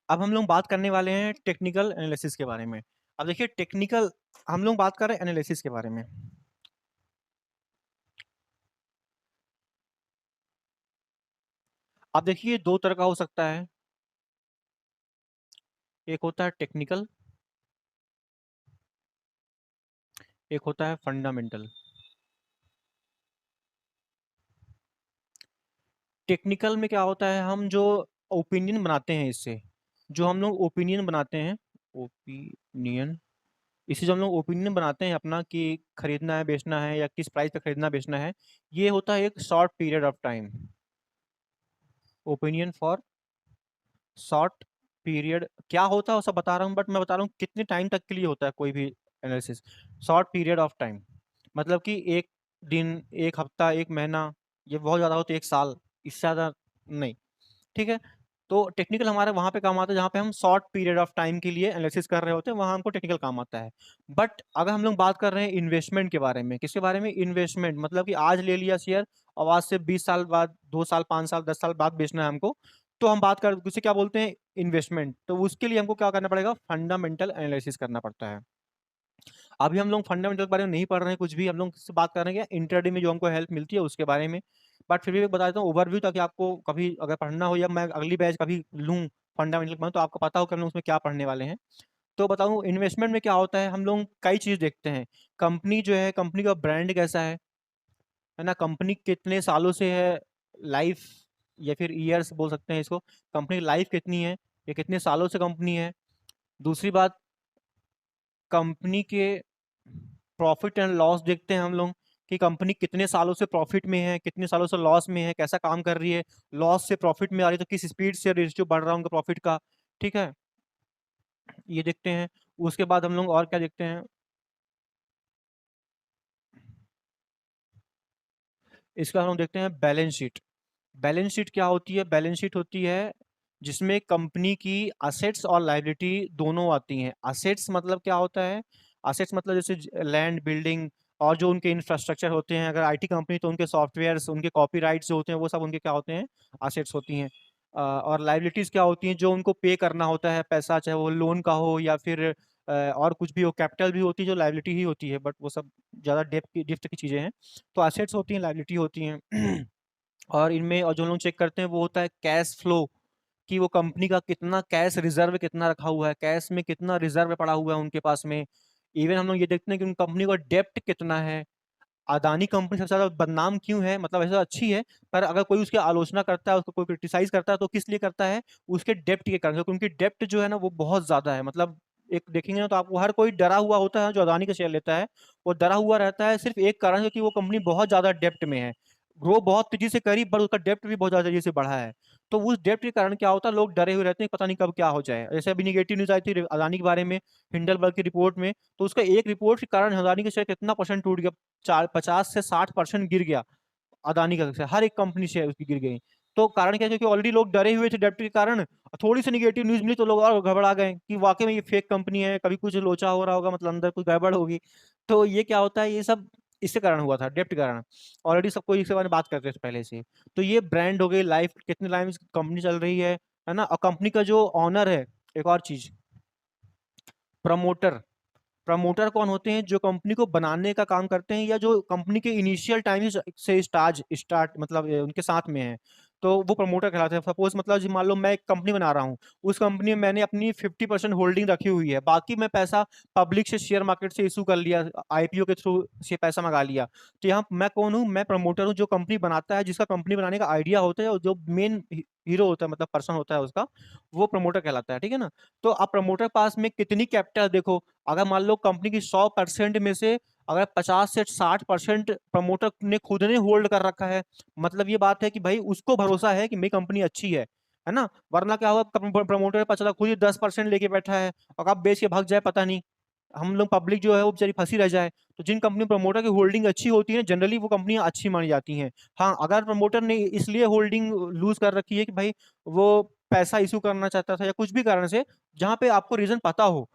अब हम लोग बात करने वाले हैं टेक्निकल एनालिसिस के बारे में। अब देखिए टेक्निकल, हम लोग बात कर रहे हैं एनालिसिस के बारे में। अब देखिए दो तरह का हो सकता है, एक होता है टेक्निकल, एक होता है फंडामेंटल। टेक्निकल में क्या होता है, हम जो ओपिनियन बनाते हैं इससे, जो हम लोग ओपिनियन बनाते हैं, ओपिनियन, इसे जो हम लोग ओपिनियन बनाते हैं अपना कि खरीदना है बेचना है या किस प्राइस पे खरीदना बेचना है, ये होता है एक short period of time. Opinion for short period क्या होता है वो सब बता रहा हूँ, बट मैं बता रहा हूँ कितने टाइम तक के लिए होता है कोई भी analysis. Short period of time मतलब कि एक दिन, एक हफ्ता, एक महीना, ये बहुत ज़्यादा हो तो एक साल, इससे ज़्यादा नहीं। ठीक है। तो टेक्निकल हमारे वहां पे काम आता है जहाँ पे हम शॉर्ट पीरियड ऑफ टाइम के लिए एनालिसिस कर रहे होते हैं, वहां हमको टेक्निकल काम आता है। बट अगर हम लोग बात कर रहे हैं इन्वेस्टमेंट के बारे में, किसके बारे में, इन्वेस्टमेंट मतलब कि आज ले लिया शेयर और आज से 20 साल बाद, 2 साल, 5 साल, 10 साल बाद बेचना है हमको, तो हम बात कर उसे क्या बोलते हैं, इन्वेस्टमेंट। तो उसके लिए हमको क्या करना पड़ेगा, फंडामेंटल एनालिसिस करना पड़ता है। अभी हम लोग फंडामेंटल के बारे में नहीं पढ़ रहे हैं कुछ भी, हम लोग किससे बात कर रहे हैं, इंटरडे में जो हमको हेल्प मिलती है उसके बारे में। बट फिर भी मैं बता देता हूँ ओवरव्यू, ताकि आपको कभी अगर पढ़ना हो या मैं अगली बैच कभी लूँ फंडामेंटल में, तो आपको पता हो कि हम लोग उसमें क्या पढ़ने वाले हैं। तो बताऊँ इन्वेस्टमेंट में क्या होता है, हम लोग कई चीज़ देखते हैं। कंपनी जो है, कंपनी का ब्रांड कैसा है ना, कंपनी कितने सालों से है, लाइफ या फिर ईयर्स बोल सकते हैं इसको, कंपनी की लाइफ कितनी है, ये कितने सालों से कंपनी है। दूसरी बात, कंपनी के प्रॉफिट एंड लॉस देखते हैं हम लोग, कि कंपनी कितने सालों से प्रॉफिट में है, कितने सालों से लॉस में है, कैसा काम कर रही है, लॉस से प्रॉफिट में आ रही है तो किस स्पीड से रेशियो बढ़ रहा है उनका प्रॉफिट का। ठीक है, ये देखते हैं। उसके बाद हम लोग और क्या देखते हैं, इसका हम लोग देखते हैं बैलेंस शीट। बैलेंस शीट क्या होती है, बैलेंस शीट होती है जिसमें कंपनी की असेट्स और लायबिलिटी दोनों आती हैं। असेट्स मतलब क्या होता है, असेट्स मतलब जैसे लैंड, बिल्डिंग और जो उनके इंफ्रास्ट्रक्चर होते हैं, अगर आईटी कंपनी तो उनके सॉफ्टवेयर्स, उनके कॉपीराइट्स जो होते हैं वो सब उनके क्या होते हैं, असेट्स होती हैं। और लायबिलिटीज क्या होती हैं, जो उनको पे करना होता है पैसा, चाहे वो लोन का हो या फिर और कुछ भी हो, कैपिटल भी होती है जो लायबिलिटी ही होती है, बट वो सब ज़्यादा डेप्थ की चीज़ें हैं। तो असेट्स होती हैं, लायबिलिटी होती हैं। और इनमें और जो लोग चेक करते हैं वो होता है कैश फ्लो, कि वो कंपनी का कितना कैश रिजर्व कितना रखा हुआ है, कैश में कितना रिजर्व पड़ा हुआ है उनके पास में। इवन हम लोग ये देखते हैं कि उन कंपनी का डेप्ट कितना है। अदानी कंपनी सबसे ज्यादा बदनाम क्यों है, मतलब ऐसा अच्छी है, पर अगर कोई उसकी आलोचना करता है, उसको कोई क्रिटिसाइज करता है तो किस लिए करता है, उसके डेप्ट के कारण, क्योंकि उनकी डेप्ट जो है ना वो बहुत ज्यादा है। मतलब एक देखेंगे ना तो आपको हर कोई डरा हुआ होता है जो अदानी का शेयर लेता है, वो डरा हुआ रहता है सिर्फ एक कारण, क्योंकि वो कंपनी बहुत ज्यादा डेप्ट में है। ग्रो बहुत तेजी से करी पर उसका डेप्ट भी बहुत ज्यादा तेजी से बढ़ा है। तो उस डेप्ट के कारण क्या होता है, लोग डरे हुए रहते हैं पता नहीं कब क्या हो जाए। जैसे अभी निगेटिव न्यूज आई थी अदानी के बारे में, हिंडलबर्ग की रिपोर्ट में, तो उसका एक रिपोर्ट के कारण अदानी का शेयर कितना परसेंट टूट गया, 50 से 60% गिर गया। अदानी का शेयर, हर एक कंपनी शेयर उसकी गिर गई। तो कारण क्या है, क्योंकि ऑलरेडी लोग डरे हुए थे डेप्ट के कारण, थोड़ी सी निगेटिव न्यूज मिली तो लोग और घबरा गए कि वाकई में ये फेक कंपनी है, कभी कुछ लोचा हो रहा होगा, मतलब अंदर कुछ गड़बड़ होगी। तो ये क्या होता है, ये सब इससे कारण हुआ था, डेप्ट के कारण। ऑलरेडी सबको इसके बारे में बात करते थे पहले से। तो ये ब्रांड हो गई, लाइफ कितनी लाइफ कंपनी चल रही है ना। और कंपनी का जो ऑनर है, एक और चीज, प्रमोटर। प्रमोटर कौन होते हैं, जो कंपनी को बनाने का काम करते हैं या जो कंपनी के इनिशियल टाइम से स्टार्ट मतलब उनके साथ में है, तो वो प्रमोटर कहलाते हैं। सपोज मतलब जी मान लो मैं एक कंपनी बना रहा हूँ, उस कंपनी में मैंने अपनी 50% होल्डिंग रखी हुई है, बाकी मैं पैसा पब्लिक से, शेयर मार्केट से इशू कर लिया, आईपीओ के थ्रू से पैसा मंगा लिया। तो यहाँ मैं कौन हूँ, मैं प्रमोटर हूँ, जो कंपनी बनाता है, जिसका कंपनी बनाने का आइडिया होता है और जो मेन हीरो होता है, मतलब पर्सन होता है उसका, वो प्रमोटर कहलाता है। ठीक है ना। तो अब प्रमोटर पास में कितनी कैपिटल देखो, अगर मान लो कंपनी की 100% में से अगर 50 से 60% प्रमोटर ने खुद ने होल्ड कर रखा है, मतलब ये बात है कि भाई उसको भरोसा है कि मेरी कंपनी अच्छी है ना। वरना क्या होगा, प्रमोटर पता चला खुद ही 10% लेके बैठा है और कब बेच के भाग जाए पता नहीं, हम लोग पब्लिक जो है वो बेचारी फंसी रह जाए। तो जिन कंपनी प्रमोटर की होल्डिंग अच्छी होती है जनरली वो कंपनियां अच्छी मानी जाती हैं। हाँ, अगर प्रमोटर ने इसलिए होल्डिंग लूज कर रखी है कि भाई वो पैसा इशू करना चाहता था या कुछ भी कारण से, जहां पे आपको रीजन पता हो,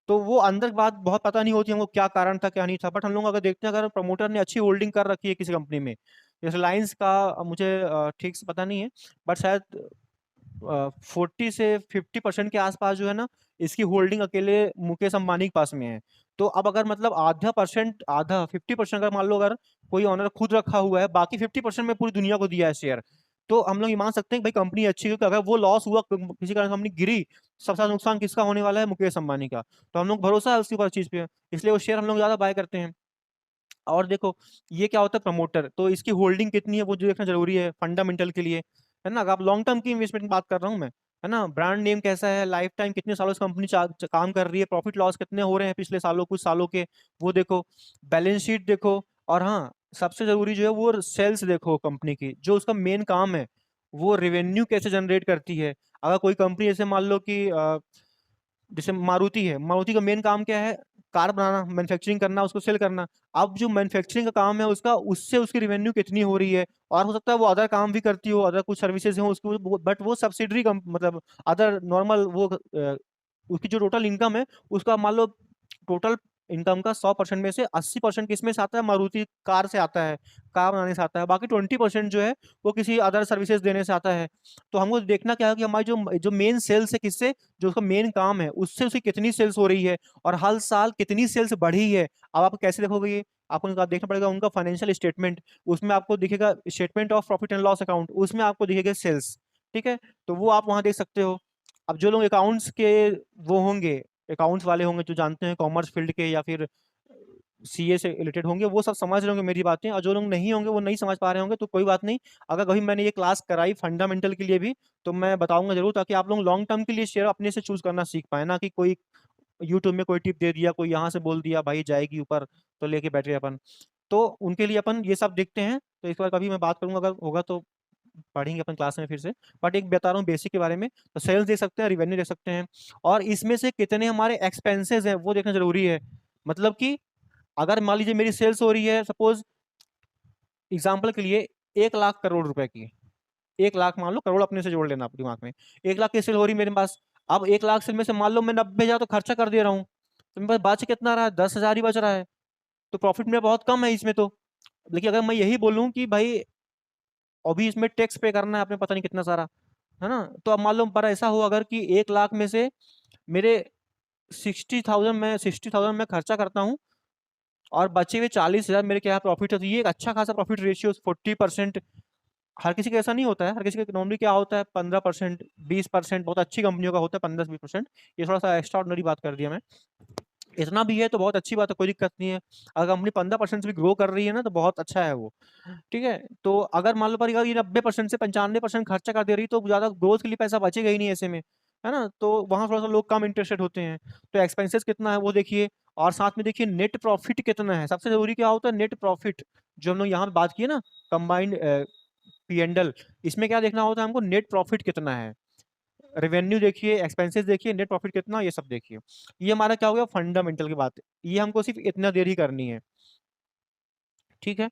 तो वो अंदर की बात बहुत पता नहीं होती हमको क्या कारण था क्या नहीं था। बट हम लोग अगर देखते हैं, अगर प्रमोटर ने अच्छी होल्डिंग कर रखी है किसी कंपनी में, जैसे रिलायंस का, मुझे ठीक से पता नहीं है, बट शायद 40 से 50% के आसपास जो है ना, इसकी होल्डिंग अकेले मुकेश अंबानी के पास में है। तो अब अगर मतलब आधा 50% अगर मान लो अगर कोई ऑनर खुद रखा हुआ है, बाकी 50% में पूरी दुनिया को दिया है शेयर, तो हम लोग ये मान सकते हैं कि भाई कंपनी अच्छी है, क्योंकि अगर वो लॉस हुआ, किसी कारण कंपनी गिरी, सबसे ज्यादा नुकसान किसका होने वाला है? मुकेश अंबानी का। तो हम लोग भरोसा है उसके ऊपर चीज पे, इसलिए वो शेयर हम लोग ज्यादा बाय करते हैं। और देखो, ये क्या होता है, प्रमोटर, तो इसकी होल्डिंग कितनी है वो जो देखना जरूरी है फंडामेंटल के लिए, है ना। अगर आप लॉन्ग टर्म की इन्वेस्टमेंट की बात कर रहा हूँ मैं, है ना, ब्रांड नेम कैसा है, लाइफ टाइम कितने सालों से कंपनी काम कर रही है, प्रॉफिट लॉस कितने हो रहे हैं पिछले सालों, कुछ सालों के, वो देखो, बैलेंस शीट देखो, और हाँ, सबसे जरूरी जो है वो सेल्स देखो कंपनी की, जो उसका मेन काम है, वो रेवेन्यू कैसे जनरेट करती है। अगर कोई कंपनी जैसे मान लो कि जैसे मारुति है, मारुति का मेन काम क्या है? कार बनाना, मैन्युफैक्चरिंग करना, उसको सेल करना। अब जो मैन्युफैक्चरिंग का काम है उसका, उससे उसकी रेवेन्यू कितनी हो रही है, और हो सकता है वो अदर काम भी करती हो, अदर कुछ सर्विसेज हो उसको, बट वो सब्सिडरी मतलब अदर नॉर्मल वो उसकी जो टोटल इनकम है, उसका मान लो टोटल इनकम का 100% में से 80% किस में से आता है? मारुति कार से आता है, कार बनाने से आता है, बाकी 20% जो है वो किसी अदर सर्विसेज देने से आता है। तो हमको देखना क्या है कि हमारी जो जो मेन सेल्स है, किससे, जो उसका मेन काम है उससे उसकी कितनी सेल्स हो रही है, और हर साल कितनी सेल्स बढ़ी है। अब आप कैसे देखोगे ये? आपको उनका देखना पड़ेगा, उनका फाइनेंशियल स्टेटमेंट, उसमें आपको दिखेगा statement of profit and loss account, उसमें आपको दिखेगा सेल्स। ठीक है, तो वो आप वहां देख सकते हो। अब जो लोग अकाउंट्स के वो होंगे, अकाउंट्स वाले होंगे जो जानते हैं कॉमर्स फील्ड के, या फिर सीए से रिलेटेड होंगे, वो सब समझ रहे होंगे मेरी बातें, और जो लोग नहीं होंगे वो नहीं समझ पा रहे होंगे, तो कोई बात नहीं। अगर कभी मैंने ये क्लास कराई फंडामेंटल के लिए भी, तो मैं बताऊंगा जरूर, ताकि आप लोग लॉन्ग टर्म के लिए शेयर अपने से चूज करना सीख पाए, ना कि कोई यूट्यूब में कोई टिप दे दिया, कोई यहाँ से बोल दिया भाई जाएगी ऊपर, तो लेके बैठ गए अपन। तो उनके लिए अपन ये सब देखते हैं, तो इस बार कभी मैं बात करूंगा, अगर होगा तो पढ़ेंगे अपन क्लास में फिर से। बट एक बता रहा हूँ बेसिक के बारे में, तो सेल्स देख सकते हैं, रिवेन्यू देख सकते हैं, और इसमें से कितने हमारे एक्सपेंसेस हैं वो देखना जरूरी है। मतलब कि अगर मान लीजिए मेरी सेल्स हो रही है, सपोज एग्जाम्पल के लिए, 1 लाख करोड़ रुपए की, 1 लाख मान लो, करोड़ अपने से जोड़ लेना आप दिमाग में, 1 लाख की सेल हो रही है मेरे पास। अब 1 लाख सेल में से मान लो मैं 90,000 तो खर्चा कर दे रहा हूँ, तो मेरे पास बच कितना रहा है? 10,000 ही बच रहा है। तो प्रॉफिट मेरा बहुत कम है इसमें तो। लेकिन अगर मैं यही बोलूँ कि भाई अभी इसमें टैक्स पे करना है आपने पता नहीं कितना सारा, है ना, तो अब मान लो पर ऐसा हो अगर कि 1 लाख में से मेरे 60,000 मैं खर्चा करता हूँ, और बचे हुए 40,000 मेरे क्या प्रॉफिट है, तो ये एक अच्छा खासा प्रॉफिट रेशियो 40%। हर किसी का ऐसा नहीं होता है, हर किसी का नॉर्मली क्या होता है, 15%, 20%, बहुत अच्छी कंपनियों का होता है 15 से 20%। ये थोड़ा सा एक्स्ट्रा ऑर्डिनरी बात कर दिया मैं। इतना भी है तो बहुत अच्छी बात है, कोई दिक्कत नहीं है। अगर कंपनी 15% से भी ग्रो कर रही है ना, तो बहुत अच्छा है वो। ठीक है, तो अगर मान लो पर अगर ये 90% से 95% खर्चा कर दे रही, तो ज्यादा ग्रोथ के लिए पैसा बचेगा ही नहीं ऐसे में, है ना। तो वहां थोड़ा सा लोग कम इंटरेस्टेड होते हैं। तो एक्सपेंसेस कितना है वो देखिए, और साथ में देखिए नेट प्रॉफिट कितना है। सबसे जरूरी क्या होता है? नेट प्रॉफिट, जो हम लोग यहाँ पे बात किए ना, कंबाइंड पी एंडल, इसमें क्या देखना होता है हमको? नेट प्रॉफिट कितना है। रेवेन्यू देखिए, एक्सपेंसेस देखिए, नेट प्रॉफिट कितना, ये सब देखिए। ये हमारा क्या हो गया? फंडामेंटल की बात, ये हमको सिर्फ इतना देर ही करनी है। ठीक है,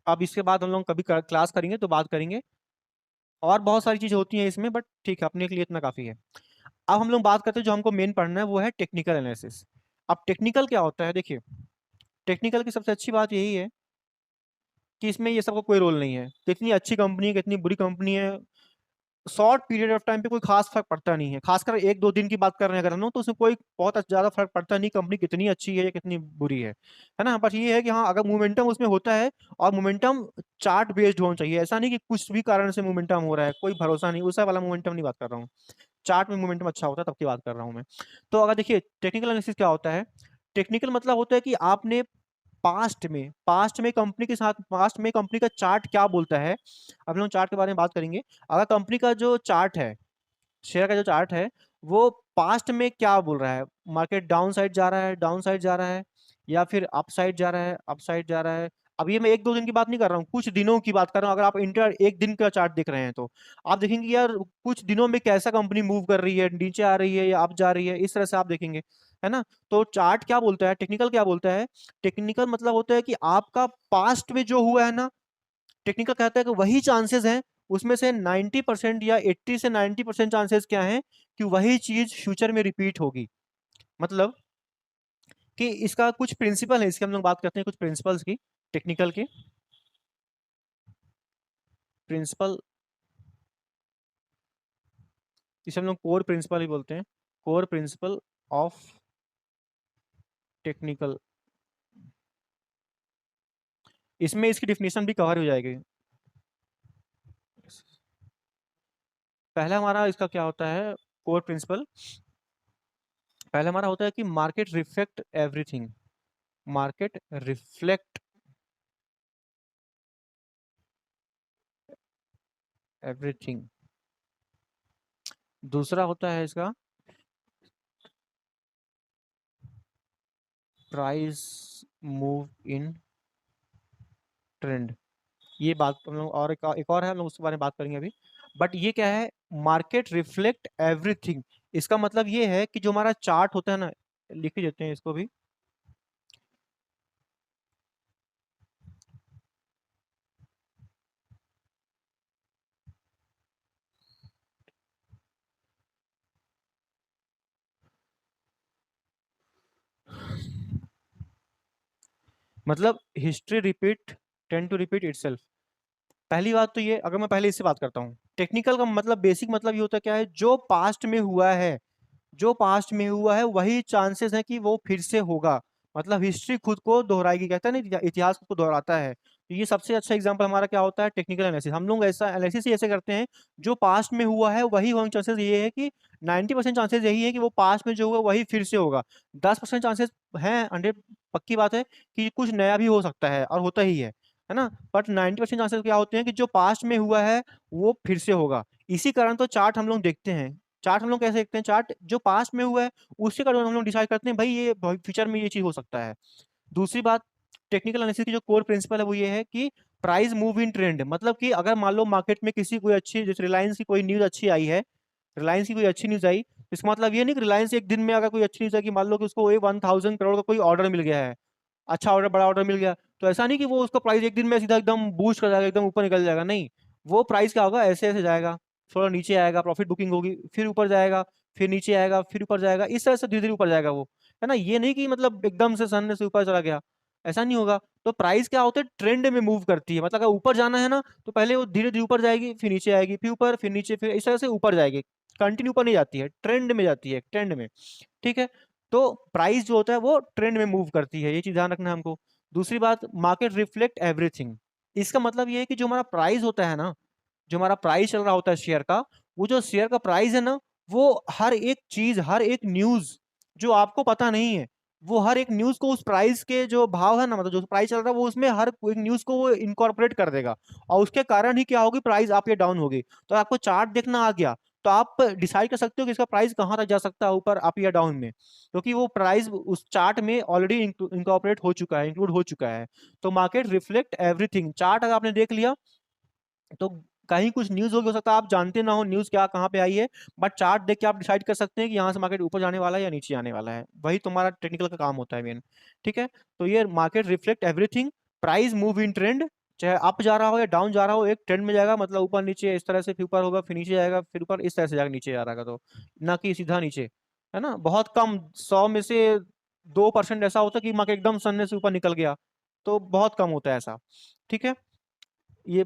अब इसके बाद हम लोग कभी क्लास करेंगे तो बात करेंगे, और बहुत सारी चीजें होती हैं इसमें, बट ठीक है, अपने के लिए इतना काफी है। अब हम लोग बात करते हैं, जो हमको मेन पढ़ना है वो है टेक्निकल एनालिसिस। अब टेक्निकल क्या होता है? देखिए, टेक्निकल की सबसे अच्छी बात यही है कि इसमें ये सबका कोई रोल नहीं है, कितनी अच्छी कंपनी है कितनी बुरी कंपनी है, शॉर्ट पीरियड ऑफ टाइम पे कोई खास फर्क पड़ता नहीं है। खासकर 1-2 दिन की बात कर रहे हैं अगर हम लोग, तो उसमें कोई बहुत ज्यादा फर्क पड़ता नहीं कंपनी कितनी अच्छी है या कितनी बुरी है ना। बस ये है कि हाँ, अगर मोमेंटम उसमें होता है, और मोमेंटम चार्ट बेस्ड होना चाहिए, ऐसा नहीं कि कुछ भी कारण से मोमेंटम हो रहा है, कोई भरोसा नहीं, उस वाला मोमेंटम नहीं बात कर रहा हूँ। चार्ट में मोमेंटम अच्छा होता है तब की बात कर रहा हूँ मैं। तो अगर देखिए, टेक्निकल एनालिसिस क्या होता है? टेक्निकल मतलब होता है कि आपने पास्ट में कंपनी के साथ, पास्ट में कंपनी का चार्ट क्या बोलता है। अब हम लोग चार्ट के बारे में बात करेंगे। अगर कंपनी का जो चार्ट है, शेयर का जो चार्ट है, वो पास्ट में क्या बोल रहा है, मार्केट डाउन साइड जा रहा है, डाउन साइड जा रहा है, या फिर अप साइड जा रहा है, अप साइड जा रहा है। अब ये मैं 1-2 दिन की बात नहीं कर रहा हूँ, कुछ दिनों की बात कर रहा हूँ। अगर आप इंटर एक दिन का चार्ट देख रहे हैं, तो आप देखेंगे यार कुछ दिनों में कैसा कंपनी मूव कर रही है, नीचे आ रही है या अप जा रही है, इस तरह से आप देखेंगे, है ना। तो चार्ट क्या बोलता है, टेक्निकल क्या बोलता है? टेक्निकल मतलब होता है कि आपका पास्ट में जो हुआ है ना, टेक्निकल कहता है कि वही चांसेस हैं, उसमें से 90% या 80 से 90% चांसेस क्या हैं कि वही चीज फ्यूचर में रिपीट होगी। मतलब कि इसका कुछ प्रिंसिपल है, इसके हम लोग बात करते हैं कुछ प्रिंसिपल्स की, टेक्निकल के प्रिंसिपल। इसे हम लोग कोर प्रिंसिपल ही बोलते हैं, कोर प्रिंसिपल ऑफ टेक्निकल। इसमें इसकी डिफिनेशन भी कवर हो जाएगी। पहला हमारा इसका क्या होता है, कोर प्रिंसिपल, पहला हमारा होता है कि market reflect everything, market reflect everything. दूसरा होता है इसका प्राइस मूव इन ट्रेंड। ये बात हम लोग और एक और है, हम लोग उसके बारे में बात करेंगे अभी। बट ये क्या है, मार्केट रिफ्लेक्ट एवरीथिंग, इसका मतलब ये है कि जो हमारा चार्ट होता है ना, लिख ही देते हैं इसको भी। मतलब history repeat tend to repeat itself. पहली बात तो ये, अगर मैं पहले इससे बात करता हूँ, टेक्निकल का मतलब बेसिक मतलब ये होता है क्या है, जो पास्ट में हुआ है, जो पास्ट में हुआ है वही चांसेस है कि वो फिर से होगा। मतलब हिस्ट्री खुद को दोहराएगी, कहता है ना इतिहास खुद को दोहराता है। तो ये सबसे अच्छा एग्जांपल हमारा क्या होता है, टेक्निकल एनालिसिस। हम लोग ऐसा एनालिसिस ही ऐसे करते हैं, जो पास्ट में हुआ है वही होने चांसेस ये है कि 90% चांसेस यही है कि वो पास्ट में जो हुआ वही फिर से होगा। 10% चांसेस हैं, 100 पक्की बात है कि कुछ नया भी हो सकता है और होता ही है ना। बट 90% चांसेस क्या होते हैं कि जो पास्ट में हुआ है वो फिर से होगा। इसी कारण तो चार्ट हम लोग देखते हैं। चार्ट हम लोग कैसे देखते हैं, चार्ट जो पास्ट में हुआ है उसके कारण हम लोग डिसाइड करते हैं भाई ये फ्यूचर में ये चीज हो सकता है। दूसरी बात, टेक्निकल एनालिसिस की जो कोर प्रिंसिपल है वो ये है कि प्राइस मूव इन ट्रेंड। मतलब कि अगर मान लो मार्केट में किसी कोई अच्छी, जैसे रिलायंस की कोई न्यूज अच्छी आई है, रिलायंस की कोई अच्छी न्यूज आई, इसका मतलब ये नहीं कि रिलायंस एक दिन में अगर कोई अच्छी न्यूज है कि मान लो कि उसको 1000 करोड़ का कोई ऑर्डर मिल गया है, अच्छा ऑर्डर, बड़ा ऑर्डर मिल गया, तो ऐसा नहीं कि वो उसका प्राइस एक दिन में सीधा एकदम बूस्ट कर जाएगा, एकदम ऊपर निकल जाएगा, नहीं। वो प्राइस क्या होगा, ऐसे ऐसे जाएगा, थोड़ा नीचे आएगा, प्रॉफिट बुकिंग होगी, फिर ऊपर जाएगा, फिर नीचे आएगा, फिर ऊपर जाएगा, इस तरह से धीरे धीरे ऊपर जाएगा वो, है ना। ये नहीं कि मतलब एकदम से सन्ने से ऊपर चला गया, ऐसा नहीं होगा। तो प्राइस क्या होता है, ट्रेंड में मूव करती है। मतलब अगर ऊपर जाना है ना, तो पहले वो धीरे धीरे ऊपर जाएगी, फिर नीचे आएगी, फिर ऊपर, फिर नीचे, फिर इस तरह से ऊपर जाएगी। कंटिन्यू ऊपर नहीं जाती है, ट्रेंड में जाती है, ट्रेंड में। ठीक है। तो प्राइस जो होता है वो ट्रेंड में मूव करती है, ये चीज ध्यान रखना है हमको। दूसरी बात, मार्केट रिफ्लेक्ट एवरीथिंग। इसका मतलब ये है कि जो हमारा प्राइस होता है ना, जो हमारा प्राइस चल रहा होता है शेयर का, वो जो शेयर का प्राइस है ना, वो हर एक चीज, हर एक न्यूज जो आपको पता नहीं है, वो हर एक न्यूज को उस प्राइस के जो भाव है ना, मतलब जो प्राइस चल रहा है वो उसमें हर एक न्यूज को वो इनकॉर्पोरेट कर देगा। और उसके कारण ही क्या होगी, प्राइस अप या डाउन होगी। तो आपको चार्ट देखना आ गया, तो आप डिसाइड कर सकते हो कि इसका प्राइस कहाँ तक जा सकता है, ऊपर, अप या डाउन में, क्योंकि वो प्राइस उस चार्ट में ऑलरेडी इनकॉर्पोरेट हो चुका है, इंक्लूड हो चुका है। तो मार्केट रिफ्लेक्ट एवरीथिंग, चार्ट अगर आपने देख लिया तो कहीं कुछ न्यूज हो सकता है आप जानते ना हो न्यूज क्या कहाँ पे आई है, बट चार्ट देख के आप डिसाइड कर सकते हैं कि यहाँ से मार्केट ऊपर जाने वाला है या नीचे आने वाला है। वही तुम्हारा टेक्निकल का काम होता है मेन। ठीक है। तो ये market reflect everything, price move in trend, चाहे अप जा रहा हो या डाउन जा रहा हो, एक ट्रेंड में जाएगा, मतलब ऊपर नीचे इस तरह से, फिर ऊपर होगा, फिर नीचे जाएगा, फिर ऊपर, इस तरह से जाएगा, नीचे जा रहा है तो, ना कि सीधा नीचे, है ना। बहुत कम, 100 में से 2% ऐसा होता है कि मार्केट एकदम सन्ने से ऊपर निकल गया, तो बहुत कम होता है ऐसा। ठीक है। ये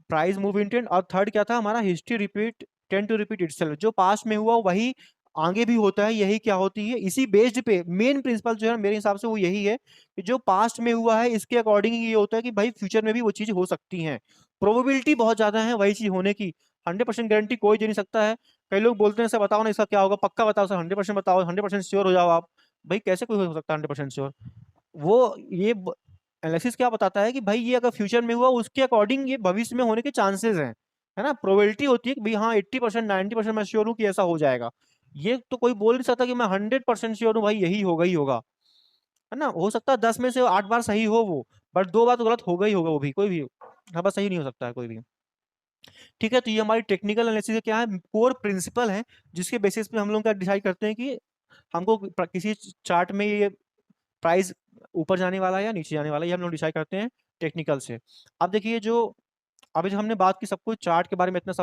प्राइस मूव इंटेंट। और थर्ड क्या था हमारा, history repeat tend to repeat itself, जो पास्ट में हुआ वही आगे भी होता है, यही क्या होती है, इसी बेस्ड पे मेन प्रिंसिपल जो है मेरे हिसाब से वो यही है कि जो पास्ट में हुआ है इसके अकॉर्डिंग ये होता है कि भाई फ्यूचर में भी वो चीज हो सकती है। प्रोबेबिलिटी बहुत ज्यादा है वही चीज होने की, 100% गारंटी कोई दे नहीं सकता है। कई लोग बोलते हैं सर बताओ ना इसका क्या होगा, पक्का बताओ सर, 100% बताओ, 100% श्योर हो जाओ आप। भाई कैसे कोई हो सकता है 100% श्योर। वो ये एनालिसिस क्या बताता है कि भाई ये अगर फ्यूचर में हुआ उसके अकॉर्डिंग ये भविष्य में होने के चांसेस हैं, है ना। प्रोबेबिलिटी होती है कि भाई हाँ 80% 90% मैं श्योर हूँ कि ऐसा हो जाएगा। ये तो कोई बोल नहीं सकता कि मैं 100% श्योर हूँ भाई यही होगा ही होगा, है ना। हो सकता है 10 में से 8 बार सही हो वो, बट 2 बार तो गलत होगा ही होगा, वो भी कोई भी, हर बार सही नहीं हो सकता है कोई भी। ठीक है। तो ये हमारी टेक्निकल एनालिसिस क्या है, कोर प्रिंसिपल है, जिसके बेसिस पे हम लोग क्या डिसाइड करते हैं कि हमको किसी चार्ट में ये प्राइस ऊपर जाने वाला है या नीचे जाने वाला है, ये हम लोग डिसाइड करते हैं टेक्निकल से। अब देखिए जो अभी जो हमने बात की सब कुछ चार्ट के बारे में, इतना सब